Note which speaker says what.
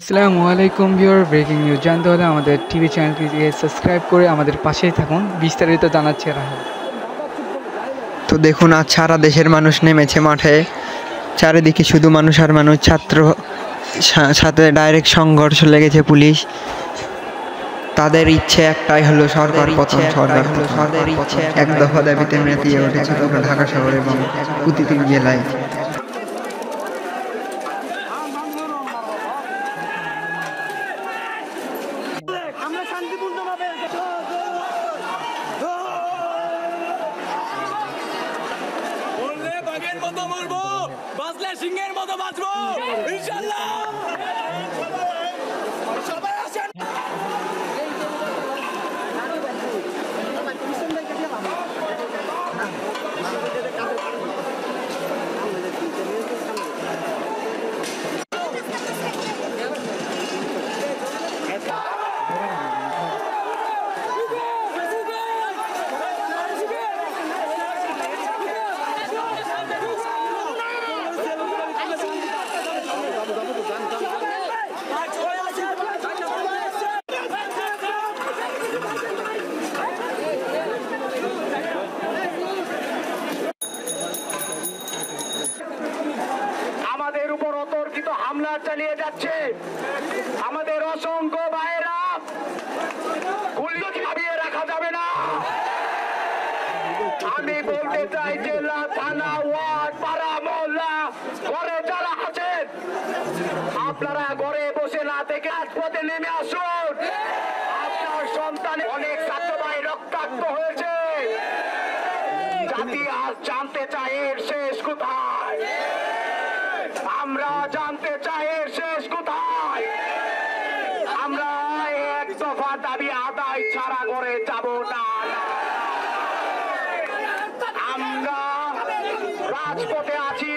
Speaker 1: আসসালামু আলাইকুম viewer, breaking news জানতে হলে আমাদের টিভি চ্যানেলটিকে সাবস্ক্রাইব করে আমাদের পাশেই থাকুন। বিস্তারিত জানাচ্ছে রাহুল।
Speaker 2: তো দেখুন, আজ সারা দেশের মানুষ নেমেছে মাঠে। চারিদিকে শুধু মানুষ আর মানুষ। ছাত্র সাথে ডাইরেক্ট সংঘর্ষ লেগেছে। পুলিশ, তাদের ইচ্ছে একটাই হলো সরকার পতন। এক দফা দাবিতে মেতিয়ে উঠেছে ঢাকা শহর এবং প্রতিটি জেলায়।
Speaker 3: আমরা শান্তিপূর্ণভাবে বললে বাঘের মতো মরবো, বাঁচলে সিংহের মতো বাঁচবো ইনশাআল্লাহ। সবাই আসেন। আমাদের উপর অতর্কিত হামলা চালিয়ে যাচ্ছে আমাদের অসংখ্য ভাইয়েরা। গুলি ভাবিয়ে রাখা যাবে না। আমি বলতে চাই, জেলা, থানা, ওয়ার্ড, পাড়া, মহল্লা, ঘরে যারা আছেন, আপনারা ঘরে বসে না থেকে রাজপথে নেমে আসুন। আপনার সন্তান অনেক ছাত্র ভাই রক্তাক্ত হয়েছে। জাতি আজ জানতে চায় এর শেষ কোথায়। আমরা জানতে চাই এর শেষ কোথায়। আমরা এক দফা দাবি আদায় ছাড়া করে যাব না। আমরা রাজপথে আছি,